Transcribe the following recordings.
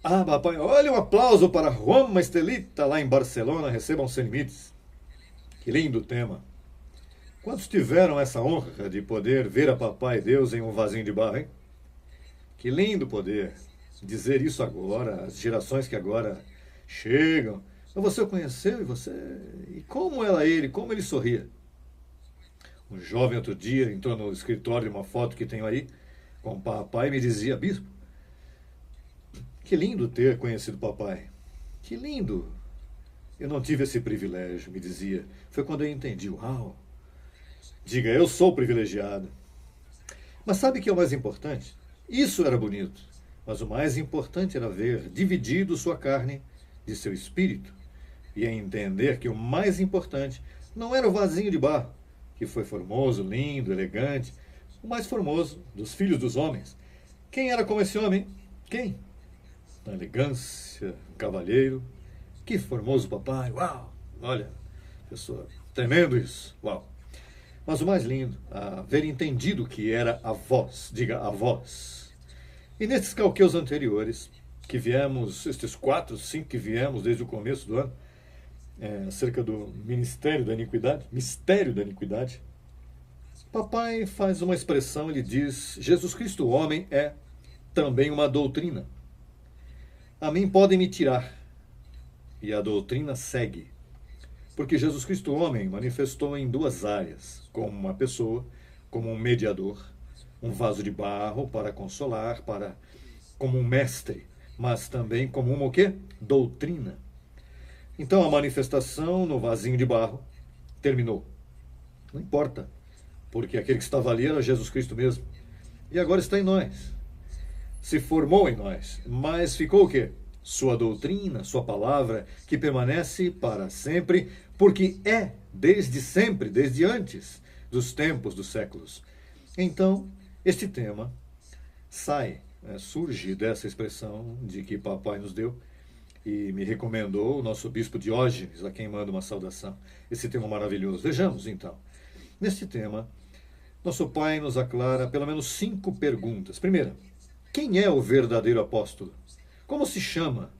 Ah, papai, olha um aplauso para Juan Estelita lá em Barcelona, recebam sem limites. Que lindo tema. Quantos tiveram essa honra de poder ver a papai Deus em um vasinho de barro, hein? Que lindo poder dizer isso agora, as gerações que agora chegam. Mas você o conheceu e você. E como era ele, como ele sorria. Um jovem outro dia entrou no escritório de uma foto que tenho aí, com o papai, e me dizia: Bispo, que lindo ter conhecido o papai. Que lindo. Eu não tive esse privilégio, me dizia. Foi quando eu entendi. Uau! Diga, eu sou privilegiado. Mas sabe o que é o mais importante? Isso era bonito. Mas o mais importante era ver dividido sua carne de seu espírito e entender que o mais importante não era o vasinho de barro, que foi formoso, lindo, elegante, o mais formoso dos filhos dos homens. Quem era como esse homem? Quem? Na elegância, um cavalheiro. Que formoso papai, uau! Olha, pessoa, tremendo isso, uau! Mas o mais lindo, haver entendido que era a voz, diga a voz. E nesses calqueus anteriores, que viemos, estes 4, 5 que viemos desde o começo do ano, acerca do mistério da iniquidade, papai faz uma expressão, ele diz: Jesus Cristo, o homem, é também uma doutrina. A mim podem me tirar, e a doutrina segue. Porque Jesus Cristo, o homem, manifestou em 2 áreas, como uma pessoa, como um mediador, um vaso de barro para consolar, como um mestre, mas também como uma o quê? Doutrina. Então a manifestação no vasinho de barro terminou. Não importa, porque aquele que estava ali era Jesus Cristo mesmo. E agora está em nós. Se formou em nós, mas ficou o quê? Sua doutrina, sua palavra, que permanece para sempre, porque é desde sempre, desde antes dos tempos, dos séculos. Então, este tema surge dessa expressão de que papai nos deu e me recomendou o nosso bispo Diógenes, a quem manda uma saudação. Esse tema maravilhoso. Vejamos, então. Neste tema, nosso pai nos aclara pelo menos 5 perguntas. Primeira, quem é o verdadeiro apóstolo? Como se chama?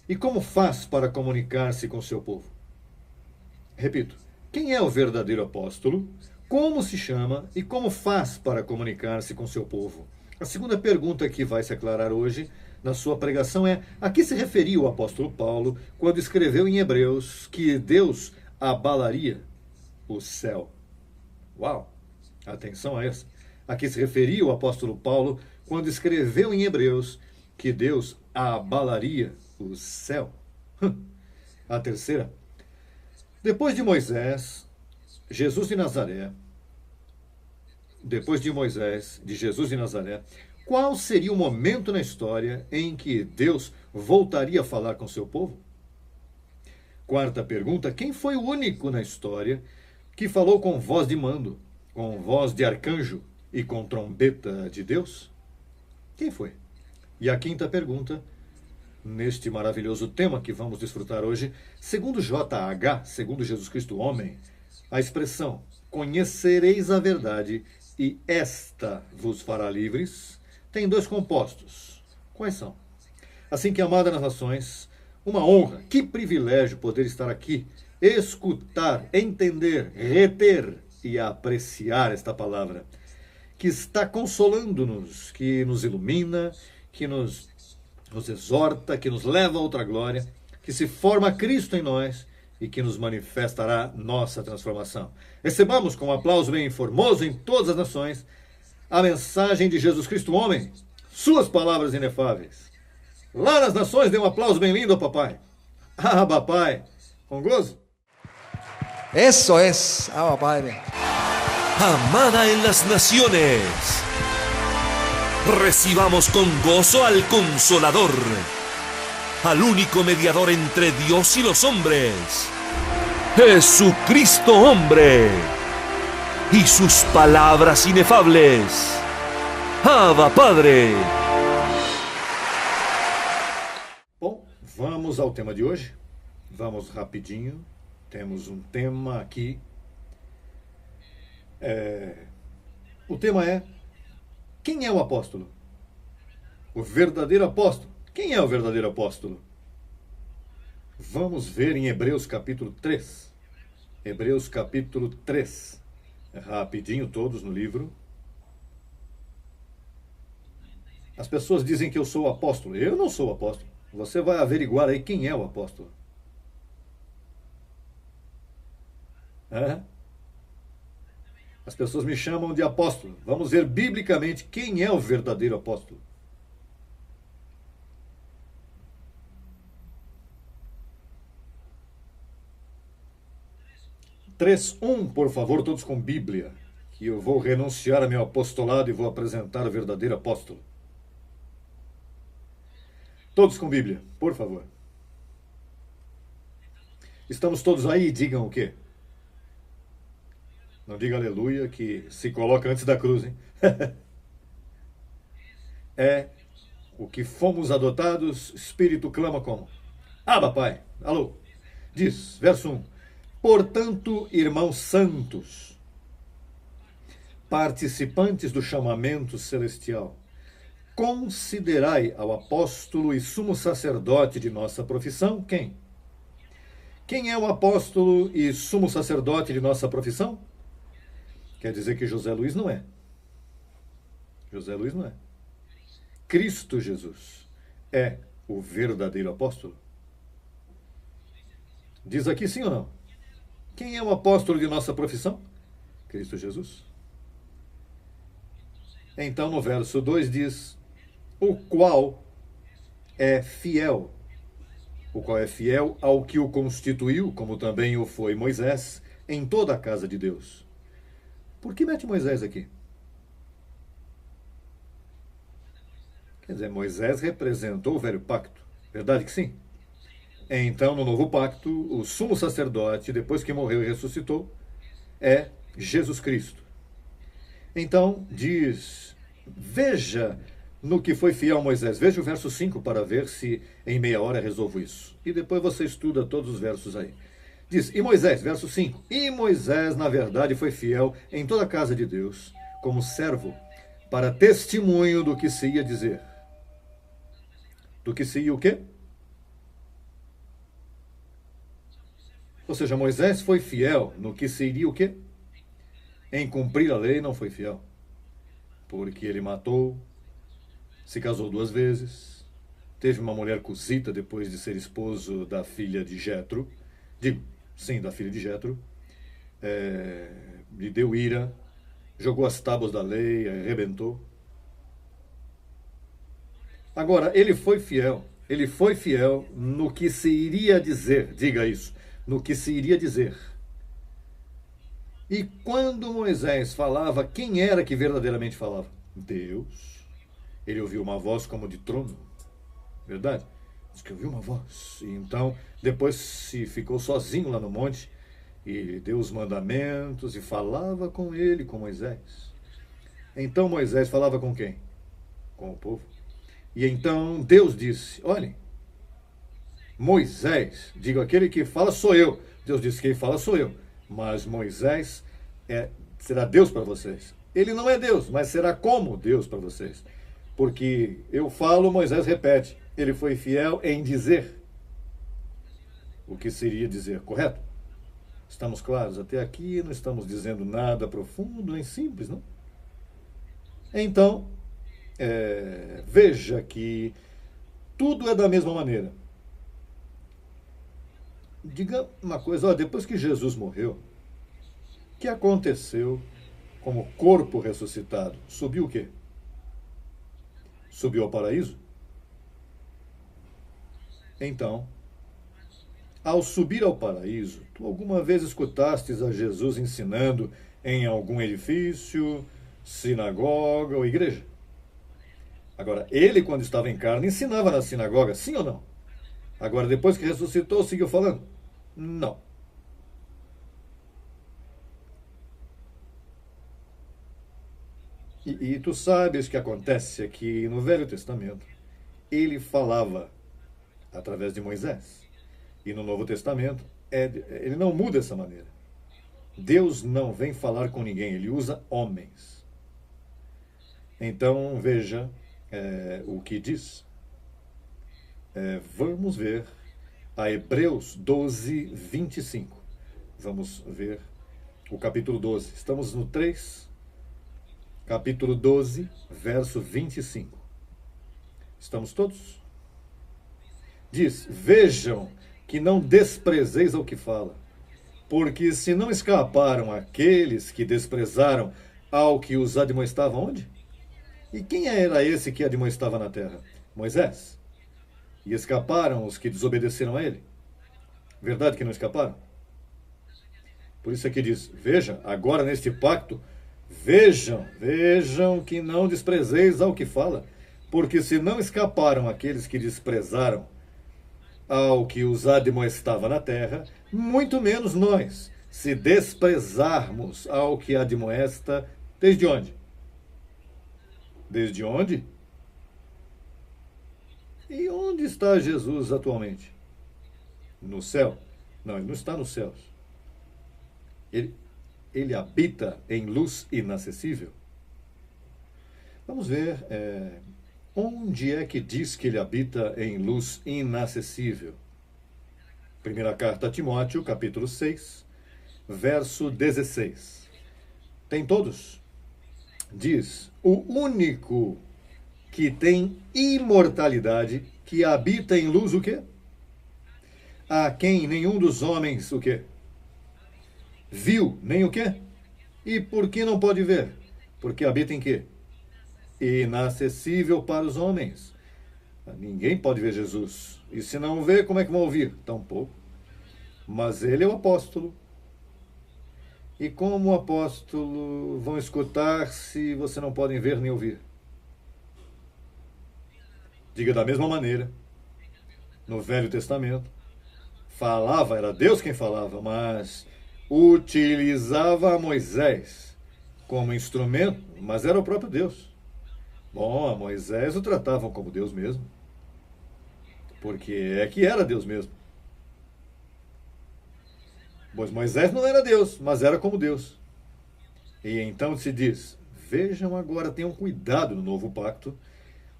E como faz para comunicar-se com seu povo? Repito, quem é o verdadeiro apóstolo? Como se chama e como faz para comunicar-se com seu povo? A segunda pergunta que vai se aclarar hoje na sua pregação é: a que se referia o apóstolo Paulo quando escreveu em Hebreus que Deus abalaria o céu? Uau! Atenção a essa. A que se referia o apóstolo Paulo quando escreveu em Hebreus que Deus abalaria o céu? A terceira. Depois de Moisés, Jesus de Nazaré, depois de Moisés, de Jesus de Nazaré, qual seria o momento na história em que Deus voltaria a falar com seu povo? Quarta pergunta, quem foi o único na história que falou com voz de mando, com voz de arcanjo e com trombeta de Deus? Quem foi? E a quinta pergunta, neste maravilhoso tema que vamos desfrutar hoje, segundo JH, segundo Jesus Cristo homem, a expressão conhecereis a verdade e esta vos fará livres, tem 2 compostos. Quais são? Assim que amada nas nações, uma honra, que privilégio poder estar aqui, escutar, entender, reter e apreciar esta palavra, que está consolando-nos, que nos ilumina, que nos exorta, que nos leva a outra glória, que se forma Cristo em nós e que nos manifestará nossa transformação. Recebamos com um aplauso bem formoso em todas as nações a mensagem de Jesus Cristo homem, suas palavras inefáveis. Lá nas nações, dê um aplauso bem lindo ao papai. Ah, papai, com gozo. Eso es, Abba Padre. Amada en las naciones, recibamos con gozo al Consolador, al único mediador entre Dios y los hombres, Jesucristo hombre, y sus palabras inefables. Abba Padre. Bom, vamos ao tema de hoje. Vamos rapidinho. Temos um tema aqui. O tema é: quem é o apóstolo? O verdadeiro apóstolo. Quem é o verdadeiro apóstolo? Vamos ver em Hebreus capítulo 3. Hebreus capítulo 3. Rapidinho, todos no livro. As pessoas dizem que eu sou o apóstolo. Eu não sou o apóstolo. Você vai averiguar aí quem é o apóstolo. As pessoas me chamam de apóstolo. Vamos ver biblicamente quem é o verdadeiro apóstolo. Três, por favor, todos com Bíblia, que eu vou renunciar a meu apostolado e vou apresentar o verdadeiro apóstolo. Todos com Bíblia, por favor. Estamos todos aí, digam o quê? Não diga aleluia, que se coloca antes da cruz, hein? É o que fomos adotados, Espírito clama como? Abba, Pai. Alô. Diz, verso 1. Portanto, irmãos santos, participantes do chamamento celestial, considerai ao apóstolo e sumo sacerdote de nossa profissão, quem? Quem é o apóstolo e sumo sacerdote de nossa profissão? Quer dizer que José Luiz não é. José Luiz não é. Cristo Jesus é o verdadeiro apóstolo? Diz aqui sim ou não? Quem é o apóstolo de nossa profissão? Cristo Jesus. Então no verso 2 diz, o qual é fiel. O qual é fiel ao que o constituiu, como também o foi Moisés, em toda a casa de Deus. Por que mete Moisés aqui? Quer dizer, Moisés representou o velho pacto. Verdade que sim? Então, no novo pacto, o sumo sacerdote, depois que morreu e ressuscitou, é Jesus Cristo. Então, diz, veja no que foi fiel Moisés. Veja o verso 5 para ver se em meia hora resolvo isso. E depois você estuda todos os versos aí. Diz, e Moisés, verso 5, e Moisés, na verdade, foi fiel em toda a casa de Deus, como servo, para testemunho do que se ia dizer. Do que se ia o quê? Ou seja, Moisés foi fiel no que se iria o quê? Em cumprir a lei não foi fiel. Porque ele matou, se casou 2 vezes, teve uma mulher cusita depois de ser esposo da filha de Jetro, da filha de Jetro, lhe deu ira, jogou as tábuas da lei, arrebentou. Agora, ele foi fiel no que se iria dizer, diga isso, no que se iria dizer. E quando Moisés falava, quem era que verdadeiramente falava? Deus. Ele ouviu uma voz como de trono, verdade? Diz que ouviu uma voz. E então, depois se ficou sozinho lá no monte e deu os mandamentos e falava com ele, com Moisés. Então Moisés falava com quem? Com o povo. E então Deus disse, olhem, Moisés, digo, aquele que fala sou eu. Deus disse, quem fala sou eu. Mas Moisés será Deus para vocês. Ele não é Deus, mas será como Deus para vocês. Porque eu falo, Moisés repete. Ele foi fiel em dizer o que seria dizer, correto? Estamos claros? Até aqui não estamos dizendo nada profundo nem simples, não? Então, veja que tudo é da mesma maneira. Diga uma coisa, depois que Jesus morreu, o que aconteceu como corpo ressuscitado? Subiu o quê? Subiu ao paraíso? Então, ao subir ao paraíso, tu alguma vez escutastes a Jesus ensinando em algum edifício, sinagoga ou igreja? Agora, ele, quando estava em carne, ensinava na sinagoga, sim ou não? Agora, depois que ressuscitou, seguiu falando? Não. E tu sabes o que acontece aqui no Velho Testamento. Ele falava através de Moisés. E no Novo Testamento, ele não muda essa maneira. Deus não vem falar com ninguém, ele usa homens. Então, veja o que diz. Vamos ver a Hebreus 12, 25. Vamos ver o capítulo 12. Estamos no 3, capítulo 12, verso 25. Estamos todos? Diz: vejam que não desprezeis ao que fala, porque se não escaparam aqueles que desprezaram ao que os admoestava onde? E quem era esse que admoestava na terra? Moisés. E escaparam os que desobedeceram a ele? Verdade que não escaparam? Por isso aqui diz: veja, agora neste pacto, vejam que não desprezeis ao que fala, porque se não escaparam aqueles que desprezaram ao que os admoestava na terra, muito menos nós, se desprezarmos ao que admoesta, desde onde? Desde onde? E onde está Jesus atualmente? No céu? Não, ele não está nos céus. Ele habita em luz inacessível. Vamos ver onde é que diz que ele habita em luz inacessível. Primeira carta a Timóteo, capítulo 6, verso 16. Tem todos? Diz: o único que tem imortalidade, que habita em luz o quê? A quem nenhum dos homens o quê? Viu, nem o quê? E por que não pode ver? Porque habita em quê? Inacessível para os homens. Ninguém pode ver Jesus. E se não vê, como é que vão ouvir? Tampouco. Mas ele é o apóstolo. E como apóstolo vão escutar se você não podem ver nem ouvir? Diga da mesma maneira, no Velho Testamento, falava, era Deus quem falava, mas utilizava Moisés como instrumento, mas era o próprio Deus. Bom, a Moisés o tratavam como Deus mesmo, porque é que era Deus mesmo. Pois Moisés não era Deus, mas era como Deus. E então se diz: vejam agora, tenham cuidado no novo pacto,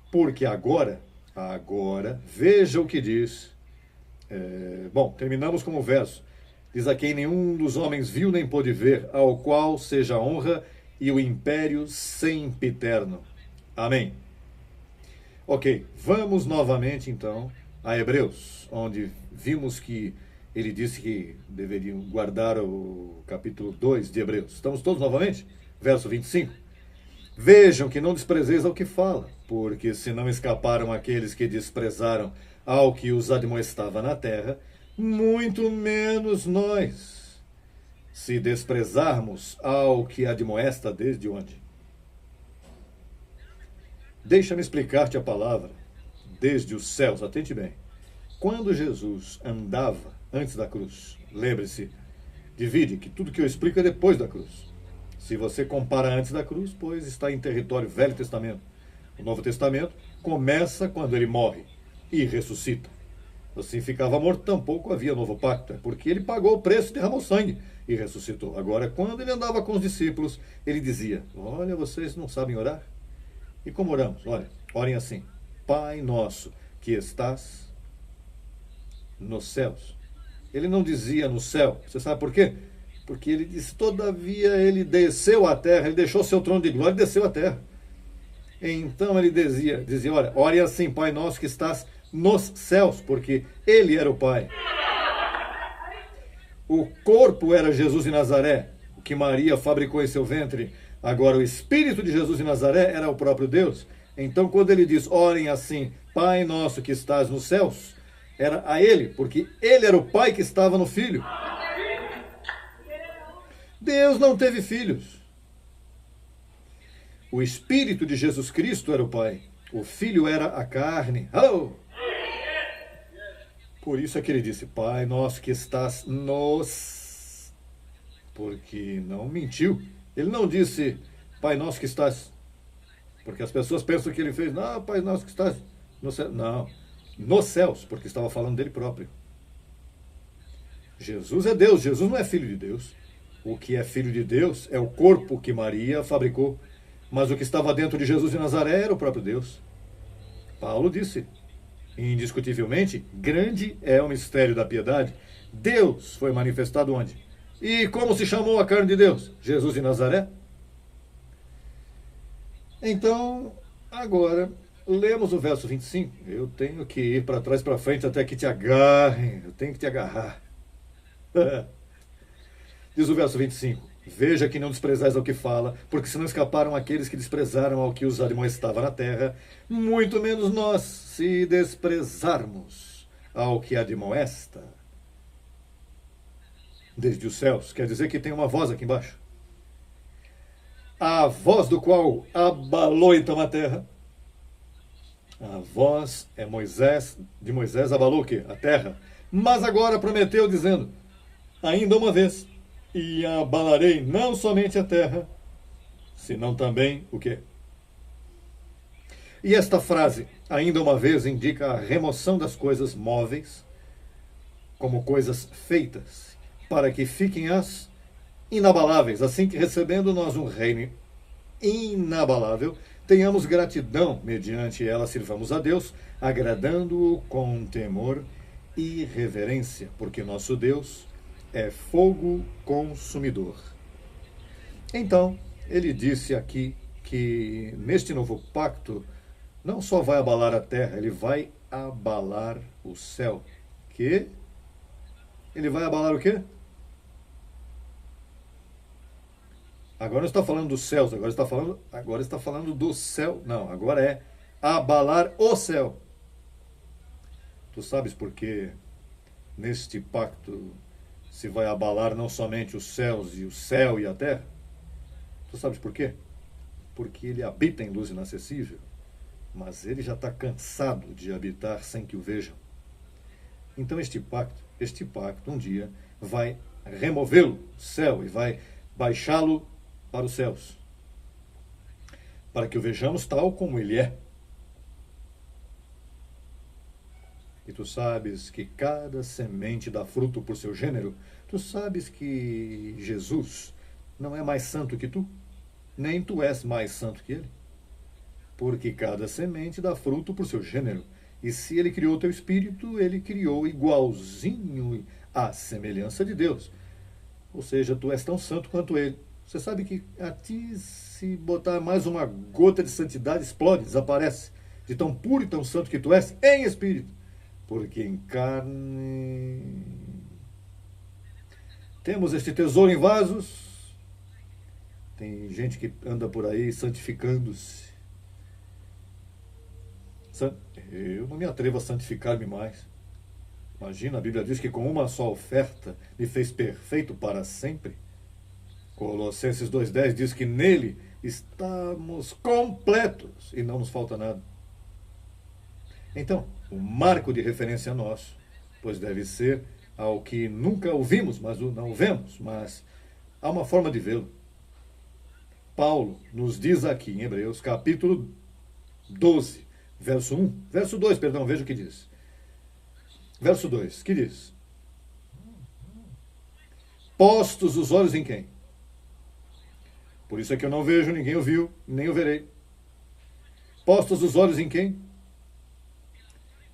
porque agora, veja o que diz. Bom, terminamos com o verso. Diz: a quem nenhum dos homens viu nem pôde ver, ao qual seja a honra e o império sempiterno. Amém. Ok, vamos novamente então a Hebreus, onde vimos que ele disse que deveriam guardar o capítulo 2 de Hebreus. Estamos todos novamente? Verso 25. Vejam que não desprezeis ao que fala, porque se não escaparam aqueles que desprezaram ao que os admoestava na terra, muito menos nós, se desprezarmos ao que admoesta desde onde? Deixa-me explicar-te a palavra, desde os céus, atente bem. Quando Jesus andava antes da cruz, lembre-se, divide, que tudo que eu explico é depois da cruz. Se você compara antes da cruz, pois está em território Velho Testamento. O Novo Testamento começa quando ele morre e ressuscita. Assim ficava morto, tampouco havia novo pacto, porque ele pagou o preço e derramou sangue e ressuscitou. Agora, quando ele andava com os discípulos, ele dizia: olha, vocês não sabem orar? E como oramos? Olha, orem assim: Pai nosso que estás nos céus. Ele não dizia no céu. Você sabe por quê? Porque ele disse: todavia ele desceu à terra, ele deixou seu trono de glória e desceu à terra. Então ele dizia, olha, ore assim: Pai nosso que estás nos céus, porque ele era o Pai. O corpo era Jesus de Nazaré, o que Maria fabricou em seu ventre. Agora o Espírito de Jesus de Nazaré era o próprio Deus. Então quando ele diz: orem assim, Pai nosso que estás nos céus, era a ele, porque ele era o Pai que estava no Filho. Deus não teve filhos. O Espírito de Jesus Cristo era o Pai. O Filho era a carne. Oh! Por isso é que ele disse: Pai nosso que estás nos... Porque não mentiu. Ele não disse: Pai nosso que estás... Porque as pessoas pensam que ele fez: não, Pai nosso que estás no céu. Não, nos céus, porque estava falando dele próprio. Jesus é Deus, Jesus não é filho de Deus. O que é filho de Deus é o corpo que Maria fabricou. Mas o que estava dentro de Jesus de Nazaré era o próprio Deus. Paulo disse: Indiscutivelmente, grande é o mistério da piedade. Deus foi manifestado onde? E como se chamou a carne de Deus? Jesus de Nazaré? Então, agora, lemos o verso 25. Eu tenho que ir para trás para frente até que te agarrem. Eu tenho que te agarrar. Diz o verso 25. Veja que não desprezais ao que fala, porque se não escaparam aqueles que desprezaram ao que os admoestava na terra, muito menos nós, se desprezarmos ao que admoesta. Desde os céus, quer dizer que tem uma voz aqui embaixo. A voz do qual abalou então a terra. A voz é Moisés, de Moisés abalou o quê? A terra. Mas agora prometeu dizendo, ainda uma vez, e abalarei não somente a terra, senão também o quê? E esta frase, ainda uma vez, indica a remoção das coisas móveis, como coisas feitas, para que fiquem as inabaláveis, assim que recebendo nós um reino inabalável, tenhamos gratidão, mediante ela sirvamos a Deus, agradando-o com temor e reverência, porque nosso Deus é fogo consumidor. Então, ele disse aqui que neste novo pacto não só vai abalar a terra, ele vai abalar o céu. Que? Ele vai abalar o quê? Agora não está falando dos céus, agora está falando do céu. Não, agora é abalar o céu. Tu sabes por que neste pacto se vai abalar não somente os céus e o céu e a terra? Tu sabes por quê? Porque ele habita em luz inacessível, mas ele já está cansado de habitar sem que o vejam. Então este pacto um dia vai removê-lo do céu e vai baixá-lo para os céus, para que o vejamos tal como ele é. E tu sabes que cada semente dá fruto por seu gênero. Tu sabes que Jesus não é mais santo que tu, nem tu és mais santo que ele. Porque cada semente dá fruto por seu gênero. E se ele criou teu espírito, ele criou igualzinho à semelhança de Deus. Ou seja, tu és tão santo quanto ele. Você sabe que a ti, se botar mais uma gota de santidade, explode, desaparece. De tão puro e tão santo que tu és, em espírito. Porque em carne temos este tesouro em vasos. Tem gente que anda por aí santificando-se. Eu não me atrevo a santificar-me mais. Imagina, a Bíblia diz que com uma só oferta me fez perfeito para sempre. Colossenses 2,10 diz que nele estamos completos e não nos falta nada. Então, o marco de referência nosso, pois deve ser ao que nunca ouvimos, mas não vemos, mas há uma forma de vê-lo. Paulo nos diz aqui em Hebreus, capítulo 12, verso 2, veja o que diz. Verso 2, que diz? Postos os olhos em quem? Por isso é que eu não vejo, ninguém o viu, nem o verei. Postos os olhos em quem?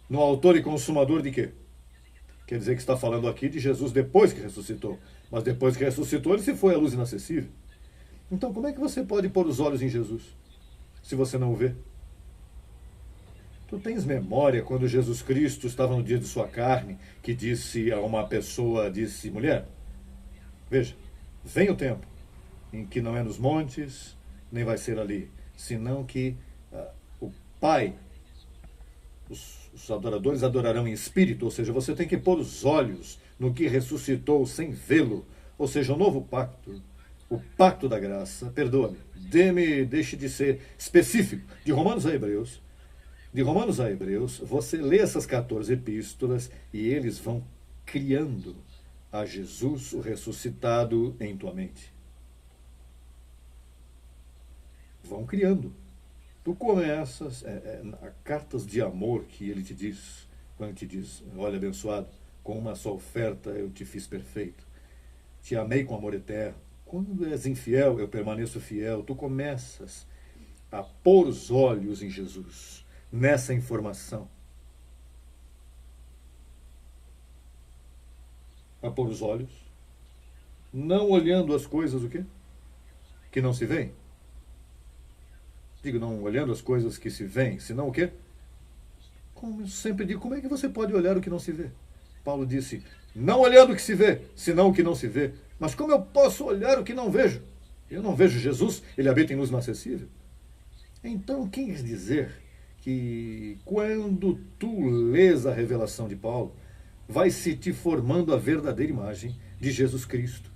No autor e consumador de quê? Quer dizer que está falando aqui de Jesus depois que ressuscitou. Mas depois que ressuscitou, ele se foi à luz inacessível. Então, como é que você pode pôr os olhos em Jesus, se você não o vê? Tu tens memória quando Jesus Cristo estava no dia de sua carne, que disse a uma pessoa, disse, mulher, veja, vem o tempo em que não é nos montes, nem vai ser ali, senão que o Pai, os adoradores adorarão em espírito, ou seja, você tem que pôr os olhos no que ressuscitou sem vê-lo, ou seja, o novo pacto, o pacto da graça, perdoa-me, deixe de ser específico, de Romanos a Hebreus, você lê essas 14 epístolas e eles vão criando a Jesus, o ressuscitado, em tua mente. Vão criando. Tu começas a cartas de amor que ele te diz, quando te diz, olha, abençoado, com uma só oferta eu te fiz perfeito. Te amei com amor eterno. Quando és infiel, eu permaneço fiel. Tu começas a pôr os olhos em Jesus, nessa informação. a pôr os olhos, não olhando as coisas o quê? Que não se veem. Digo, não olhando as coisas que se veem, senão o quê? Como eu sempre digo, como é que você pode olhar o que não se vê? Paulo disse, não olhando o que se vê, senão o que não se vê. Mas como eu posso olhar o que não vejo? Eu não vejo Jesus, ele habita em luz inacessível. Então, quem quer dizer que quando tu lês a revelação de Paulo, vai se te formando a verdadeira imagem de Jesus Cristo.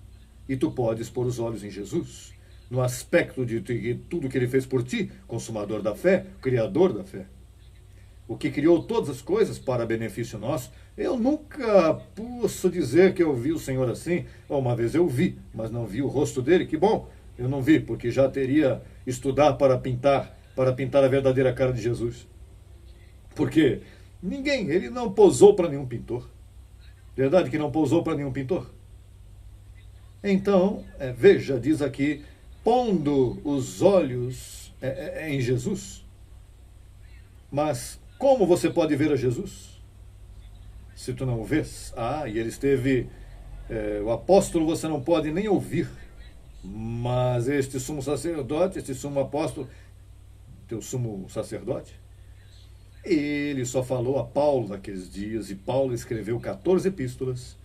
E tu podes pôr os olhos em Jesus, no aspecto de tudo que ele fez por ti, consumador da fé, criador da fé. O que criou todas as coisas para benefício nosso. Eu nunca posso dizer que eu vi o Senhor assim. Uma vez eu vi, mas não vi o rosto dele. Que bom, eu não vi, porque já teria estudado para pintar a verdadeira cara de Jesus. Porque ele não posou para nenhum pintor. Verdade que não posou para nenhum pintor? Então, veja, diz aqui, pondo os olhos em Jesus. Mas como você pode ver a Jesus? Se tu não o vês. E ele esteve... o apóstolo você não pode nem ouvir. Mas este sumo sacerdote, este sumo apóstolo, teu sumo sacerdote, ele só falou a Paulo naqueles dias, e Paulo escreveu 14 epístolas,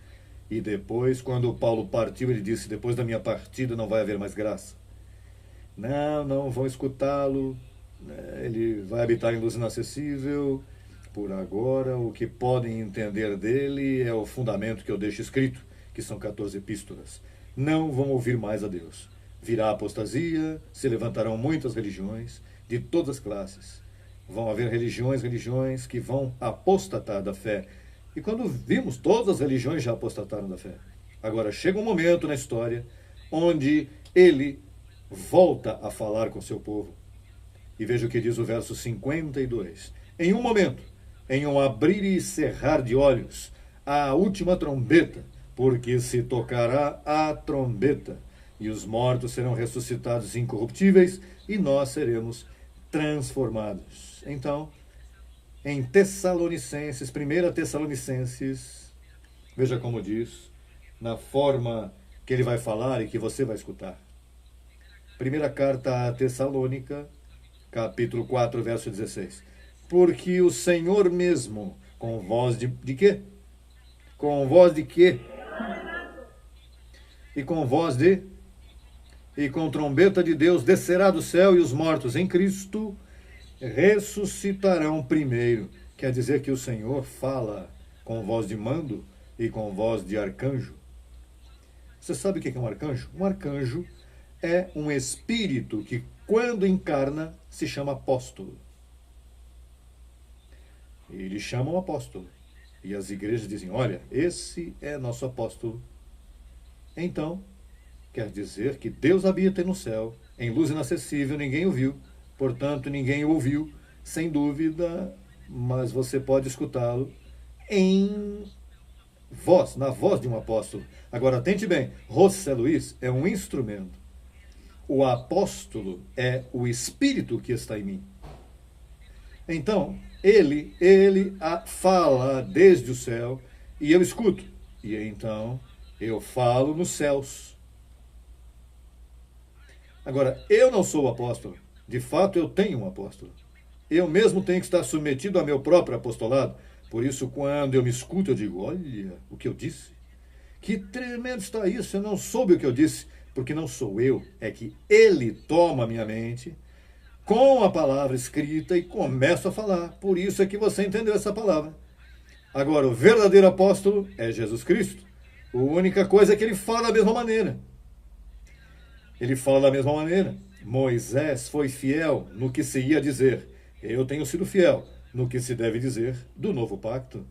e depois, quando Paulo partiu, ele disse, depois da minha partida não vai haver mais graça. Não vão escutá-lo, ele vai habitar em luz inacessível. Por agora, o que podem entender dele é o fundamento que eu deixo escrito, que são 14 epístolas. Não vão ouvir mais a Deus. Virá a apostasia, se levantarão muitas religiões, de todas as classes. Vão haver religiões que vão apostatar da fé. E quando vimos, todas as religiões já apostataram da fé. Agora, chega um momento na história onde ele volta a falar com seu povo. E veja o que diz o verso 52. Em um momento, em um abrir e cerrar de olhos, a última trombeta, porque se tocará a trombeta, e os mortos serão ressuscitados incorruptíveis, e nós seremos transformados. Então, em Tessalonicenses, 1 Tessalonicenses, veja como diz, na forma que ele vai falar e que você vai escutar. Primeira carta a Tessalônica, capítulo 4, verso 16. Porque o Senhor mesmo, com voz de quê? Com voz de quê? E com voz de... E com trombeta de Deus descerá do céu, e os mortos em Cristo ressuscitarão primeiro. Quer dizer que o Senhor fala com voz de mando e com voz de arcanjo. Você sabe o que é um arcanjo? Um arcanjo é um espírito que, quando encarna, se chama apóstolo. Eles chamam apóstolo. E as igrejas dizem, olha, esse é nosso apóstolo. Então, quer dizer que Deus habita no céu, em luz inacessível, ninguém o viu, portanto, ninguém o ouviu, sem dúvida, mas você pode escutá-lo em voz, na voz de um apóstolo. Agora, atente bem, José Luiz é um instrumento. O apóstolo é o Espírito que está em mim. Então, ele fala desde o céu, e eu escuto. E então, eu falo nos céus. Agora, eu não sou o apóstolo. De fato, eu tenho um apóstolo. Eu mesmo tenho que estar submetido ao meu próprio apostolado. Por isso, quando eu me escuto, eu digo, olha o que eu disse. Que tremendo está isso, eu não soube o que eu disse. Porque não sou eu, é que ele toma a minha mente com a palavra escrita e começa a falar. Por isso é que você entendeu essa palavra. Agora, o verdadeiro apóstolo é Jesus Cristo. A única coisa é que ele fala da mesma maneira. Ele fala da mesma maneira. Moisés foi fiel no que se ia dizer. Eu tenho sido fiel no que se deve dizer do novo pacto.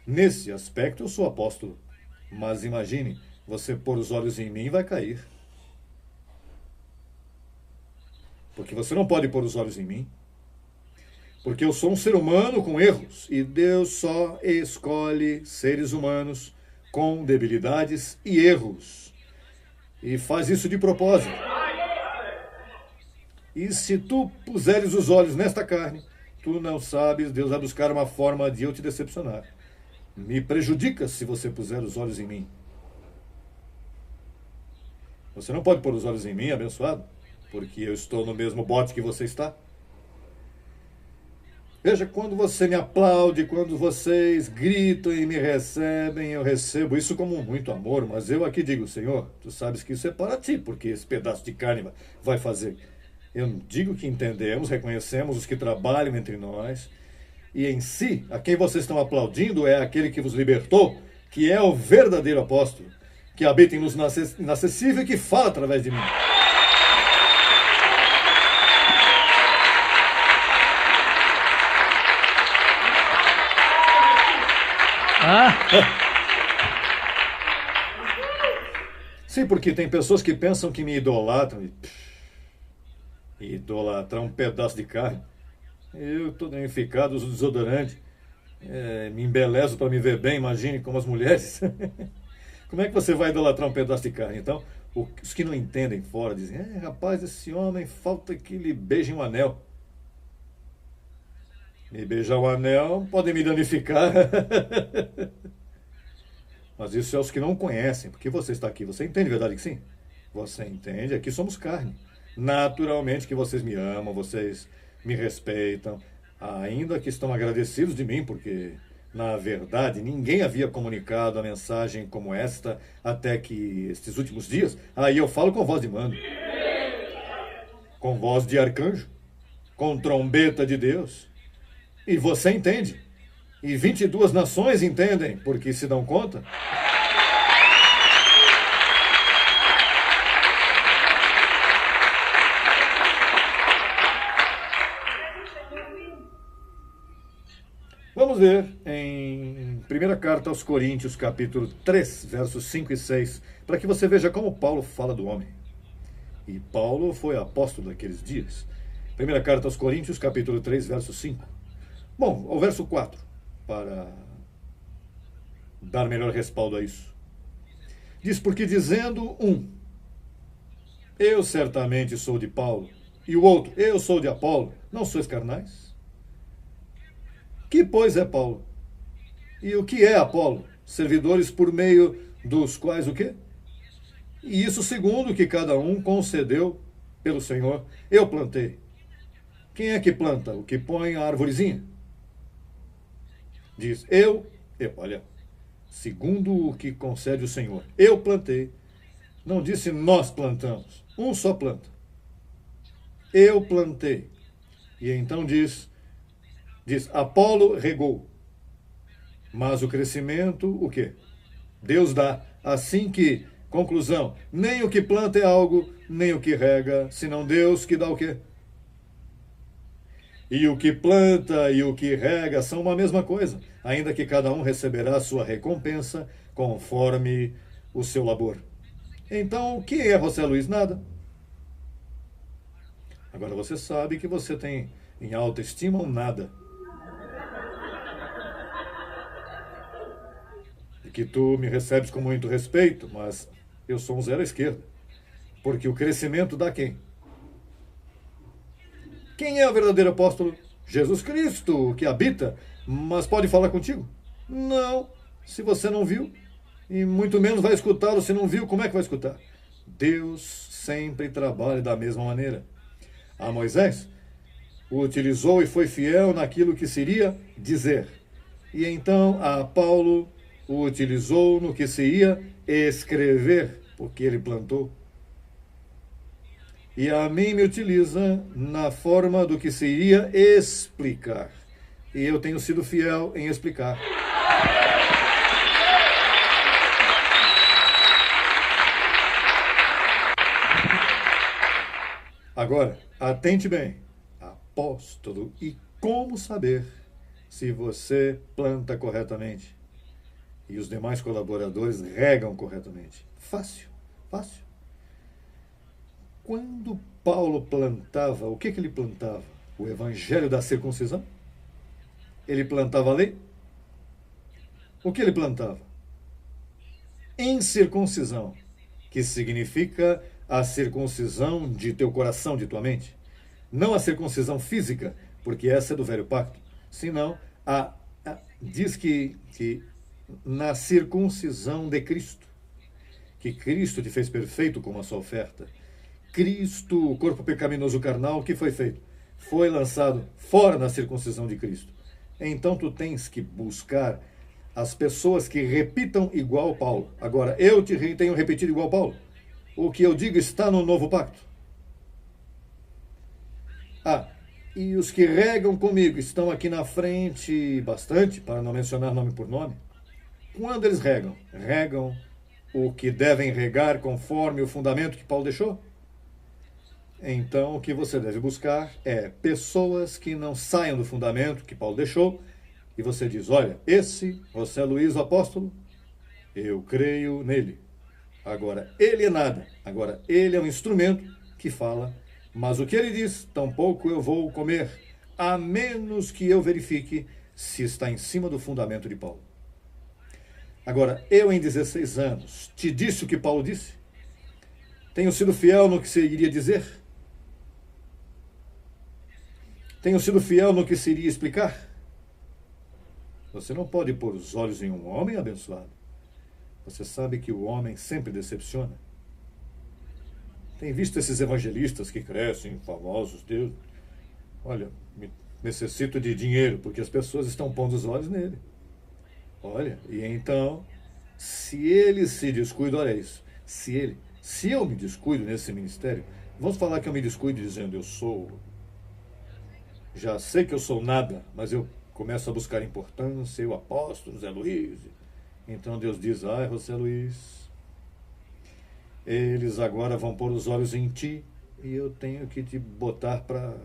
Nesse aspecto eu sou apóstolo. Mas imagine, você pôr os olhos em mim vai cair. Porque você não pode pôr os olhos em mim. Porque eu sou um ser humano com erros. E Deus só escolhe seres humanos com debilidades e erros. E faz isso de propósito. E se tu puseres os olhos nesta carne, tu não sabes, Deus vai buscar uma forma de eu te decepcionar. me prejudica se você puser os olhos em mim. Você não pode pôr os olhos em mim, abençoado, porque eu estou no mesmo bote que você está. Veja, quando você me aplaude, quando vocês gritam e me recebem, eu recebo isso como muito amor, mas eu aqui digo, Senhor, tu sabes que isso é para ti, porque esse pedaço de carne vai fazer. Eu digo que entendemos, reconhecemos os que trabalham entre nós, e em si, a quem vocês estão aplaudindo é aquele que vos libertou, que é o verdadeiro apóstolo, que habita em luz inacessível e que fala através de mim. Sim, porque tem pessoas que pensam que me idolatram. Idolatrar um pedaço de carne. Eu estou danificado, uso desodorante. Me embelezo para me ver bem, imagine, como as mulheres. Como é que você vai idolatrar um pedaço de carne? Então, os que não entendem fora dizem, rapaz, esse homem falta que lhe beije um anel. Me beijar um anel pode me danificar. Mas isso é os que não conhecem, porque você está aqui. Você entende, verdade que sim? Você entende, aqui somos carne. Naturalmente que vocês me amam, vocês me respeitam, ainda que estão agradecidos de mim, porque, na verdade, ninguém havia comunicado a mensagem como esta até que estes últimos dias. Aí eu falo com voz de mando, com voz de arcanjo, com trombeta de Deus. E você entende. E 22 nações entendem, porque se dão conta. Vamos ver em primeira carta aos Coríntios, capítulo 3, versos 5 e 6, para que você veja como Paulo fala do homem. E Paulo foi apóstolo daqueles dias. Primeira carta aos Coríntios, capítulo 3, verso 5. Bom, o verso 4, para dar melhor respaldo a isso. Diz, porque dizendo eu certamente sou de Paulo, e o outro, eu sou de Apolo, não sois carnais? Que, pois, é Paulo? E o que é Apolo? Servidores por meio dos quais o quê? E isso segundo o que cada um concedeu pelo Senhor. Eu plantei. Quem é que planta? O que põe a arvorezinha? Diz, olha, segundo o que concede o Senhor. Eu plantei. Não disse nós plantamos. Um só planta. Eu plantei. E então diz, Apolo regou. Mas o crescimento, o quê? Deus dá. Assim que, conclusão, nem o que planta é algo, nem o que rega, senão Deus que dá o quê? E o que planta e o que rega são uma mesma coisa, ainda que cada um receberá a sua recompensa conforme o seu labor. Então, o que é, José Luiz? Nada. Agora você sabe que você tem em alta estima um nada. E que tu me recebes com muito respeito, mas eu sou um zero à esquerda. Porque o crescimento dá quem? Quem é o verdadeiro apóstolo? Jesus Cristo, que habita, mas pode falar contigo? Não, se você não viu, e muito menos vai escutá-lo se não viu, como é que vai escutar? Deus sempre trabalha da mesma maneira. A Moisés o utilizou e foi fiel naquilo que seria dizer. E então a Paulo o utilizou no que seria escrever, porque ele plantou. E a mim me utiliza na forma do que seria explicar. E eu tenho sido fiel em explicar. Agora, atente bem. Apóstolo, e como saber se você planta corretamente e os demais colaboradores regam corretamente? Fácil, fácil. Quando Paulo plantava, o que ele plantava? O evangelho da circuncisão? Ele plantava a lei? O que ele plantava? Incircuncisão, que significa a circuncisão de teu coração, de tua mente. Não a circuncisão física, porque essa é do velho pacto, senão diz que na circuncisão de Cristo, que Cristo te fez perfeito como a sua oferta. Cristo, o corpo pecaminoso carnal, que foi feito? Foi lançado fora na circuncisão de Cristo. Então tu tens que buscar as pessoas que repitam igual Paulo. Agora, eu tenho repetido igual Paulo. O que eu digo está no novo pacto. E os que regam comigo estão aqui na frente bastante, para não mencionar nome por nome. Quando eles regam? Regam o que devem regar conforme o fundamento que Paulo deixou? Então, o que você deve buscar é pessoas que não saiam do fundamento que Paulo deixou, e você diz, olha, esse, José Luiz, o apóstolo, eu creio nele. Agora, ele é nada. Agora, ele é um instrumento que fala, mas o que ele diz, tampouco eu vou comer, a menos que eu verifique se está em cima do fundamento de Paulo. Agora, eu em 16 anos, te disse o que Paulo disse? Tenho sido fiel no que se iria dizer? Tenho sido fiel no que se iria explicar? Você não pode pôr os olhos em um homem abençoado. Você sabe que o homem sempre decepciona. Tem visto esses evangelistas que crescem, famosos, Deus. Olha, necessito de dinheiro, porque as pessoas estão pondo os olhos nele. Olha, e então, se ele se descuida, olha isso, se eu me descuido nesse ministério, vamos falar que eu me descuido dizendo, já sei que eu sou nada, mas eu começo a buscar importância, eu apóstolo, Zé Luiz. Então Deus diz, José Luiz, eles agora vão pôr os olhos em ti, e eu tenho que te botar para...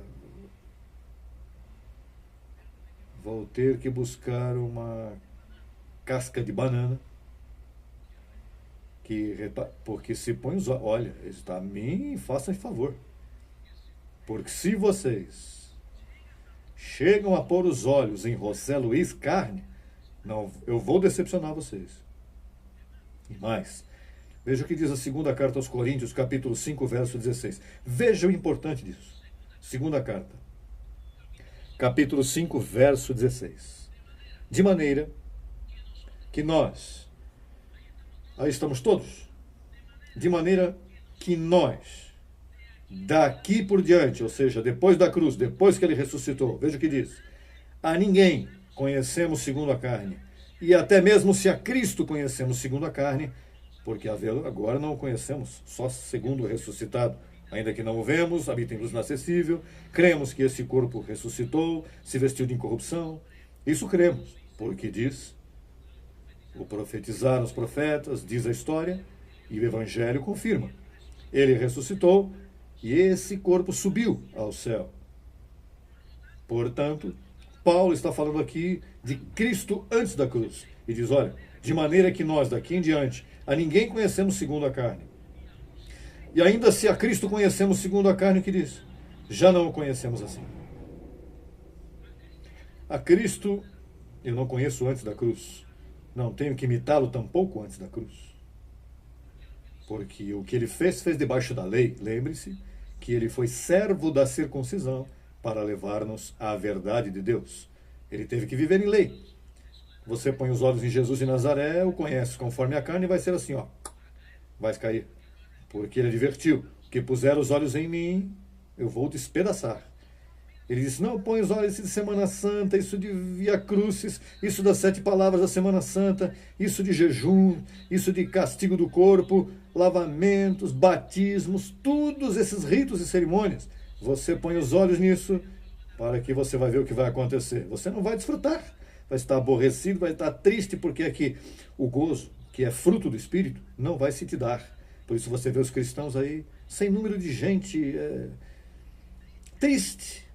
Vou ter que buscar uma casca de banana, porque se põe os olhos... Olha, está a mim, façam favor. Porque se vocês chegam a pôr os olhos em José Luiz carne, não, eu vou decepcionar vocês. E mais, veja o que diz a segunda carta aos Coríntios, capítulo 5, verso 16. Veja o importante disso. Segunda carta, capítulo 5, verso 16. De maneira que nós, aí estamos todos, de maneira que nós, daqui por diante, ou seja, depois da cruz, depois que ele ressuscitou, veja o que diz, a ninguém conhecemos segundo a carne, e até mesmo se a Cristo conhecemos segundo a carne, porque agora não o conhecemos só segundo o ressuscitado, ainda que não o vemos, habita em luz inacessível, cremos que esse corpo ressuscitou, se vestiu de incorrupção, isso cremos, porque diz, o profetizaram os profetas, diz a história, e o Evangelho confirma, ele ressuscitou, e esse corpo subiu ao céu. Portanto, Paulo está falando aqui de Cristo antes da cruz. E diz, olha, de maneira que nós daqui em diante a ninguém conhecemos segundo a carne. E ainda se a Cristo conhecemos segundo a carne, o que diz? Já não o conhecemos assim. A Cristo eu não conheço antes da cruz. Não tenho que imitá-lo tampouco antes da cruz. Porque o que ele fez debaixo da lei. Lembre-se que ele foi servo da circuncisão para levar-nos à verdade de Deus. Ele teve que viver em lei. Você põe os olhos em Jesus de Nazaré, o conhece conforme a carne, e vai ser assim, vai cair. Porque ele advertiu, que puser os olhos em mim, eu vou despedaçar. Ele disse, não, põe os olhos de Semana Santa, isso de Via Crucis, isso das 7 palavras da Semana Santa, isso de jejum, isso de castigo do corpo, lavamentos, batismos, todos esses ritos e cerimônias. Você põe os olhos nisso, para que você vai ver o que vai acontecer. Você não vai desfrutar, vai estar aborrecido, vai estar triste, porque é que o gozo, que é fruto do Espírito, não vai se te dar. Por isso você vê os cristãos aí, sem número de gente triste,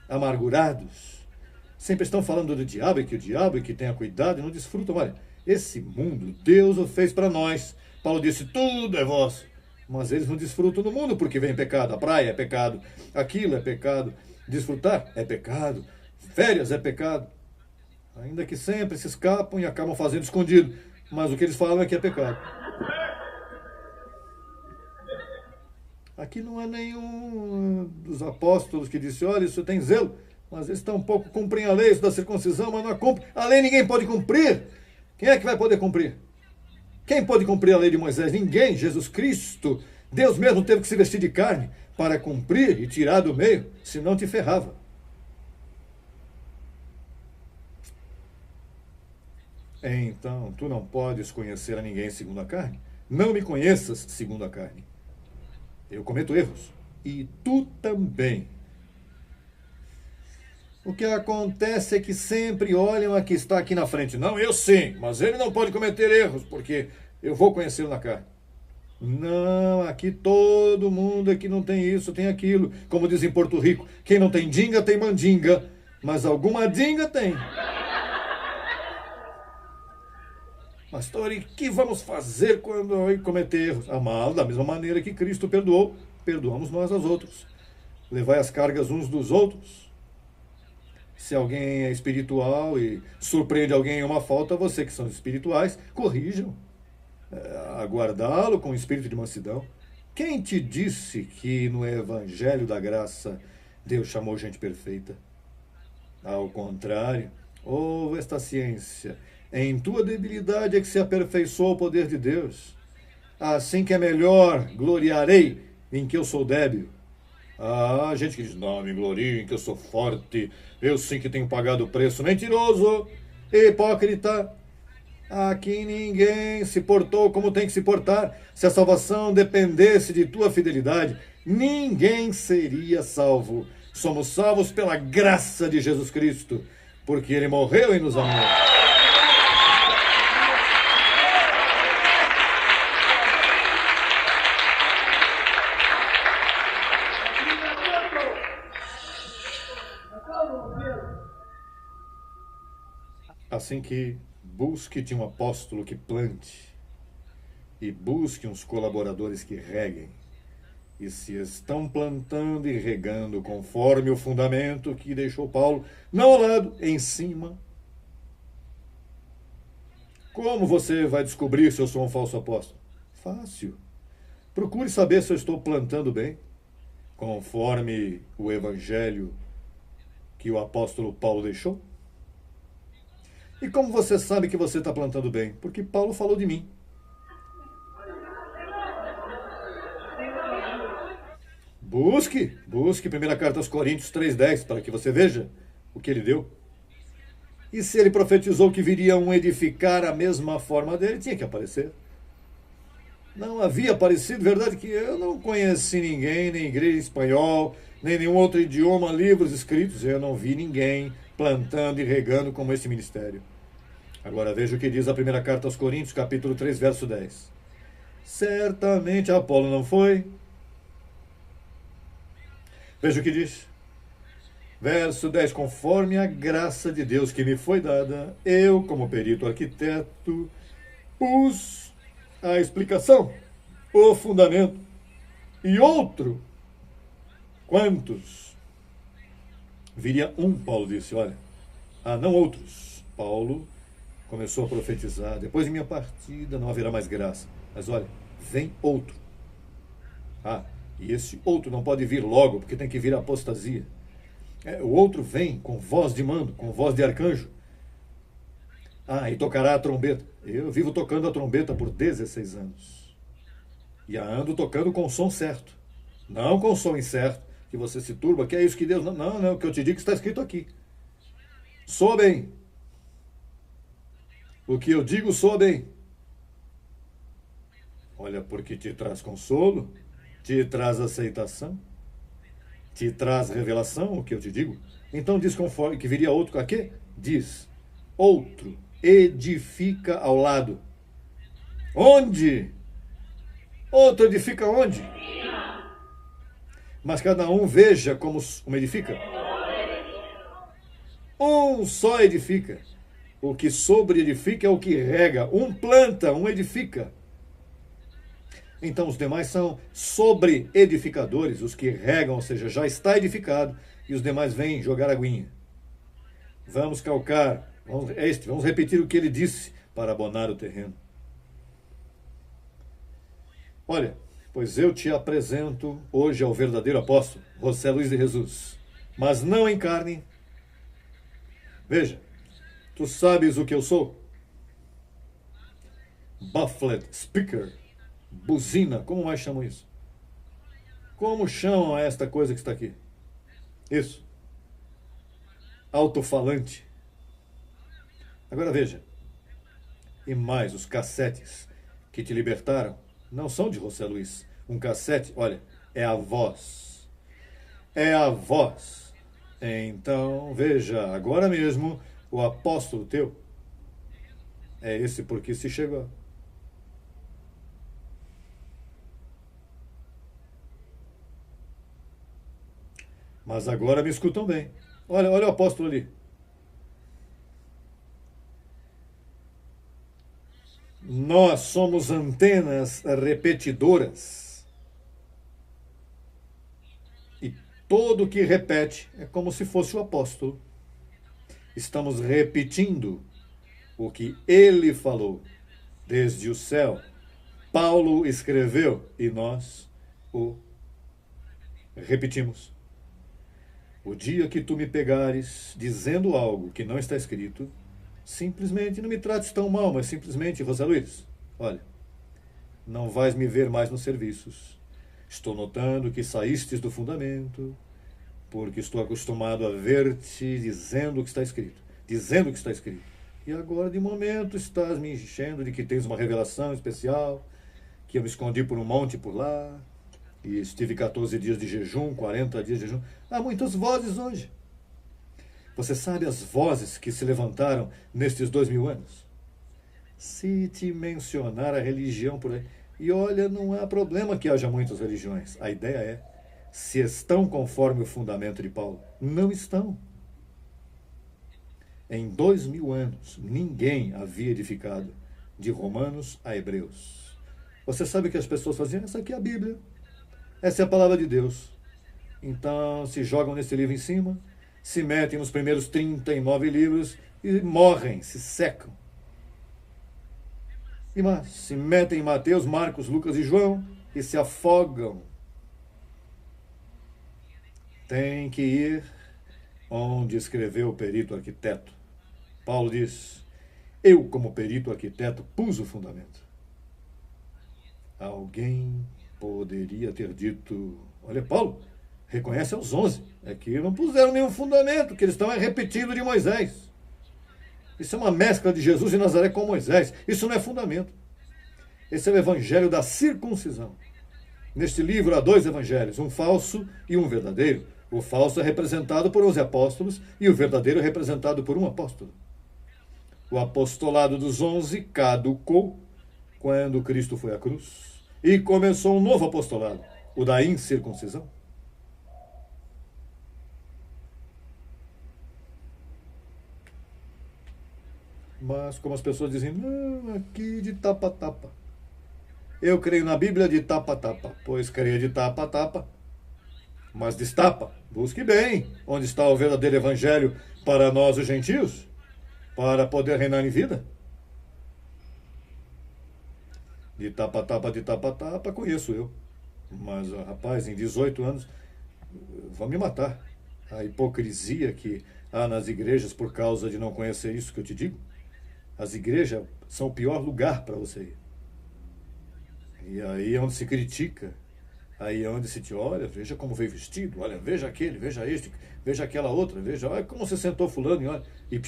amargurados, sempre estão falando do diabo, e que tenha cuidado, e não desfrutam. Olha, esse mundo, Deus o fez para nós. Paulo disse, tudo é vosso. Mas eles não desfrutam do mundo, porque vem pecado. A praia é pecado, aquilo é pecado, desfrutar é pecado, férias é pecado. Ainda que sempre se escapam e acabam fazendo escondido. Mas o que eles falam é que é pecado. Aqui não é nenhum dos apóstolos que disse, olha, isso tem zelo. Mas eles tampouco cumprem a lei, isso da circuncisão, mas não a cumpre. A lei ninguém pode cumprir. Quem é que vai poder cumprir? Quem pode cumprir a lei de Moisés? Ninguém. Jesus Cristo, Deus mesmo teve que se vestir de carne para cumprir e tirar do meio, senão te ferrava. Então, tu não podes conhecer a ninguém segundo a carne. Não me conheças segundo a carne. Eu cometo erros. E tu também. O que acontece é que sempre olham a que está aqui na frente. Não, eu sim, mas ele não pode cometer erros, porque eu vou conhecê-lo na carne. Não, aqui todo mundo aqui não tem isso, tem aquilo. Como diz em Porto Rico, quem não tem dinga tem mandinga, mas alguma dinga tem. Pastor, e que vamos fazer quando cometer erros? Amá-lo da mesma maneira que Cristo perdoou, perdoamos nós aos outros. Levai as cargas uns dos outros. Se alguém é espiritual e surpreende alguém em uma falta, você que são espirituais, corrijam. Aguardá-lo com espírito de mansidão. Quem te disse que no Evangelho da Graça Deus chamou gente perfeita? Ao contrário, ouve esta ciência. Em tua debilidade é que se aperfeiçoa o poder de Deus. Assim que é melhor, gloriarei em que eu sou débil. Ah, gente que diz, não, me glorio em que eu sou forte, eu sim que tenho pagado o preço. Mentiroso, hipócrita. Aqui ninguém se portou como tem que se portar. Se a salvação dependesse de tua fidelidade, ninguém seria salvo. Somos salvos pela graça de Jesus Cristo, porque Ele morreu e nos amou. Assim que busque-te um apóstolo que plante e busque uns colaboradores que reguem. E se estão plantando e regando conforme o fundamento que deixou Paulo, não ao lado, em cima. Como você vai descobrir se eu sou um falso apóstolo? Fácil. Procure saber se eu estou plantando bem, conforme o evangelho que o apóstolo Paulo deixou. E como você sabe que você está plantando bem? Porque Paulo falou de mim. Busque 1 carta aos Coríntios 3,10, para que você veja o que ele deu. E se ele profetizou que viria um edificar a mesma forma dele, tinha que aparecer. Não havia aparecido, verdade que eu não conheci ninguém, nem igreja em espanhol, nem nenhum outro idioma, livros escritos, eu não vi ninguém plantando e regando como esse ministério. Agora veja o que diz a primeira carta aos Coríntios, capítulo 3, verso 10. Certamente Apolo não foi. Veja o que diz. Verso 10. Conforme a graça de Deus que me foi dada, eu, como perito arquiteto, pus a explicação, o fundamento. E outro, quantos? Viria um, Paulo disse, olha. Não outros. Paulo começou a profetizar, depois de minha partida não haverá mais graça. Mas olha, vem outro. E esse outro não pode vir logo, porque tem que vir a apostasia. O outro vem com voz de mando, com voz de arcanjo. E tocará a trombeta. Eu vivo tocando a trombeta por 16 anos. E ando tocando com o som certo. Não com o som incerto, que você se turba, que é isso que Deus... Não, o que eu te digo está escrito aqui. Soa bem. O que eu digo soa bem. Olha, porque te traz consolo, te traz aceitação, te traz revelação, o que eu te digo. Então diz conforme que viria outro, a quê? Diz, outro edifica ao lado. Onde? Outro edifica onde? Mas cada um veja como um edifica. Um só edifica. O que sobre edifica é o que rega. Um planta, um edifica. Então os demais são sobre edificadores, os que regam, ou seja, já está edificado, e os demais vêm jogar aguinha. Vamos calcar, vamos repetir o que ele disse para abonar o terreno. Olha, pois eu te apresento hoje ao verdadeiro apóstolo, José Luiz de Jesus, mas não em carne, Veja, tu sabes o que eu sou? Baffled speaker, buzina, como mais chamam isso? Como chamam esta coisa que está aqui? Isso. Alto-falante. Agora veja. E mais, os cassetes que te libertaram não são de José Luiz. Um cassete, olha, é a voz. É a voz. Então, veja, agora mesmo, o apóstolo teu é esse porque se chegou. Mas agora me escutam bem. Olha o apóstolo ali. Nós somos antenas repetidoras. E todo que repete é como se fosse o apóstolo. Estamos repetindo o que ele falou desde o céu. Paulo escreveu e nós o repetimos. O dia que tu me pegares dizendo algo que não está escrito, simplesmente, não me trates tão mal, mas simplesmente, José Luiz, olha, não vais me ver mais nos serviços. Estou notando que saístes do fundamento, porque estou acostumado a ver-te dizendo o que está escrito. Dizendo o que está escrito. E agora, de momento, estás me enchendo de que tens uma revelação especial, que eu me escondi por um monte por lá, e estive 14 dias de jejum, 40 dias de jejum. Há muitas vozes hoje. Você sabe as vozes que se levantaram nestes 2000 anos? Se te mencionar a religião por aí. E olha, não há problema que haja muitas religiões. A ideia é, se estão conforme o fundamento de Paulo. Não estão. Em 2000 anos, ninguém havia edificado de Romanos a Hebreus. Você sabe o que as pessoas faziam? Essa aqui é a Bíblia. Essa é a palavra de Deus. Então, se jogam nesse livro em cima, se metem nos primeiros 39 livros e morrem, se secam. E mais, se metem em Mateus, Marcos, Lucas e João e se afogam. Tem que ir onde escreveu o perito arquiteto. Paulo diz, eu como perito arquiteto pus o fundamento. Alguém poderia ter dito, olha Paulo, reconhece aos 11, é que não puseram nenhum fundamento, que eles estão repetindo de Moisés. Isso é uma mescla de Jesus e Nazaré com Moisés, isso não é fundamento. Esse é o evangelho da circuncisão. Neste livro há 2 evangelhos, um falso e um verdadeiro. O falso é representado por 11 apóstolos e o verdadeiro é representado por um apóstolo. O apostolado dos 11 caducou quando Cristo foi à cruz e começou um novo apostolado, o da incircuncisão. Mas como as pessoas dizem, não, aqui de tapa-tapa. Eu creio na Bíblia de tapa-tapa, pois creia de tapa-tapa. Mas destapa, busque bem onde está o verdadeiro evangelho para nós os gentios, para poder reinar em vida. De tapa-tapa, conheço eu. Mas, rapaz, em 18 anos, vão me matar. A hipocrisia que há nas igrejas por causa de não conhecer isso que eu te digo. As igrejas são o pior lugar para você ir. E aí é onde se critica. Aí é onde se te olha, veja como veio vestido, olha, veja aquele, veja este, veja aquela outra, veja, olha como você sentou fulano e olha. E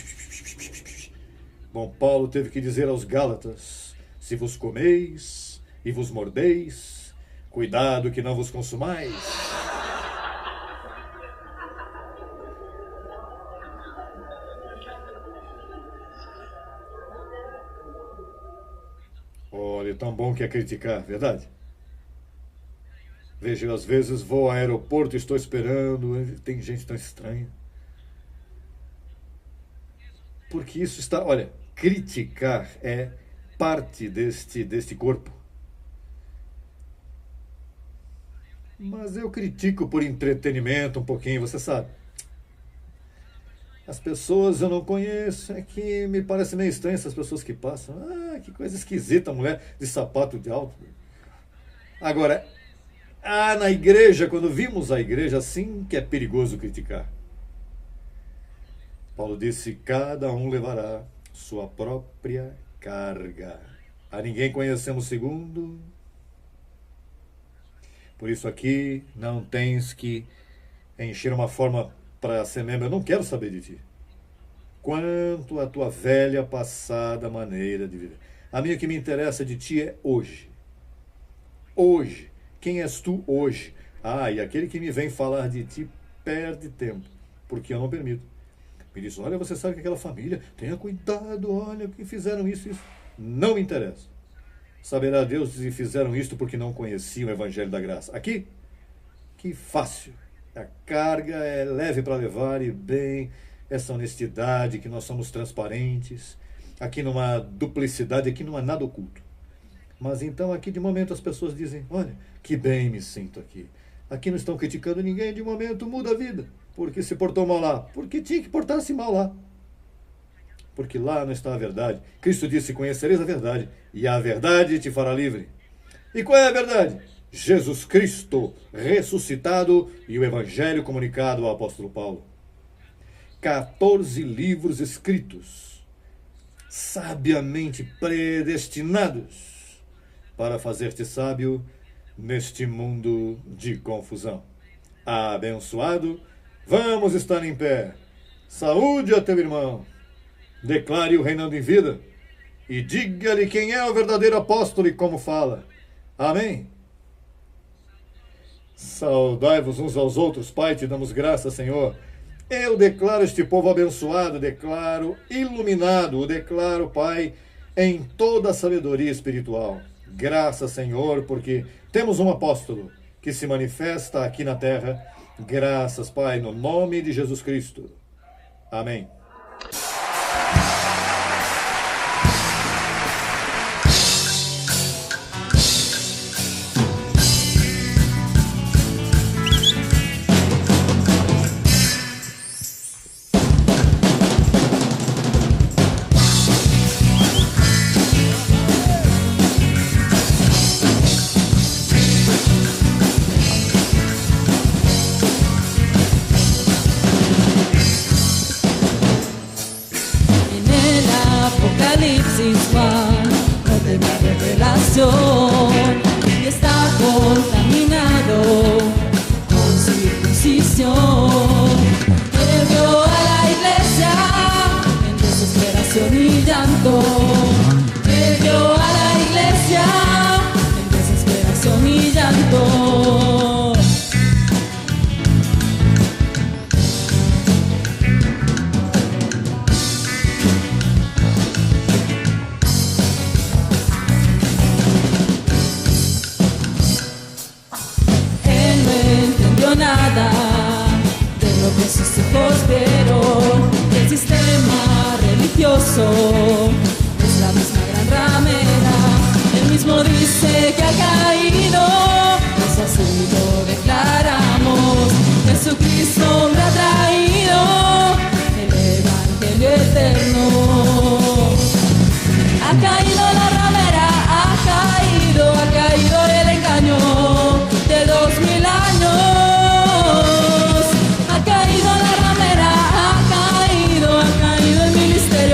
bom, Paulo teve que dizer aos Gálatas, se vos comeis e vos mordeis, cuidado que não vos consumais. Olha, tão bom que é criticar, verdade? Veja, eu às vezes vou ao aeroporto e estou esperando, tem gente tão estranha. Porque isso está, olha, criticar é parte deste corpo. Mas eu critico por entretenimento um pouquinho, você sabe. As pessoas eu não conheço, é que me parece meio estranho essas pessoas que passam. Ah, que coisa esquisita, mulher de sapato de alto. Agora, na igreja, quando vimos a igreja, assim que é perigoso criticar. Paulo disse: cada um levará sua própria carga. A ninguém conhecemos segundo. Por isso aqui não tens que encher uma forma para ser membro. Eu não quero saber de ti. Quanto à tua velha passada maneira de viver. A minha que me interessa de ti é hoje. Hoje. Quem és tu hoje? E aquele que me vem falar de ti perde tempo, porque eu não permito. Me diz: olha, você sabe que aquela família, tenha cuidado, olha, que fizeram isso. Não me interessa. Saberá Deus se fizeram isto porque não conheciam o Evangelho da Graça. Aqui, que fácil. A carga é leve para levar e bem, essa honestidade, que nós somos transparentes. Aqui não há duplicidade, aqui não há nada oculto. Mas então aqui de momento as pessoas dizem: olha, que bem me sinto aqui. Aqui não estão criticando ninguém, de momento muda a vida. Porque se portou mal lá. Porque tinha que portar-se mal lá. Porque lá não está a verdade. Cristo disse: conhecereis a verdade, e a verdade te fará livre. E qual é a verdade? Jesus Cristo ressuscitado e o Evangelho comunicado ao apóstolo Paulo. 14 livros escritos, sabiamente predestinados para fazer-te sábio neste mundo de confusão. Abençoado, vamos estar em pé. Saúde a teu irmão. Declare-o reinando em vida e diga-lhe quem é o verdadeiro apóstolo e como fala. Amém? Saudai-vos uns aos outros, Pai, te damos graça, Senhor. Eu declaro este povo abençoado, declaro iluminado, o declaro, Pai, em toda a sabedoria espiritual. Graças, Senhor, porque temos um apóstolo que se manifesta aqui na terra. Graças, Pai, no nome de Jesus Cristo. Amém. Y está contaminado con circuncisión. Él vio a la iglesia en desesperación y llanto. Él vio a la iglesia en desesperación y llanto. Nada de lo que sus hijos vieron. El sistema religioso es la misma gran ramera. Él mismo dice que ha caído, eso así lo declaramos. Jesucristo me ha traído el Evangelio eterno. Ha caído la ramera, ha caído el engaño de 2000 años.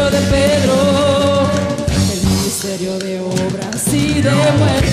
De Pedro, el ministerio de obras y de muerte.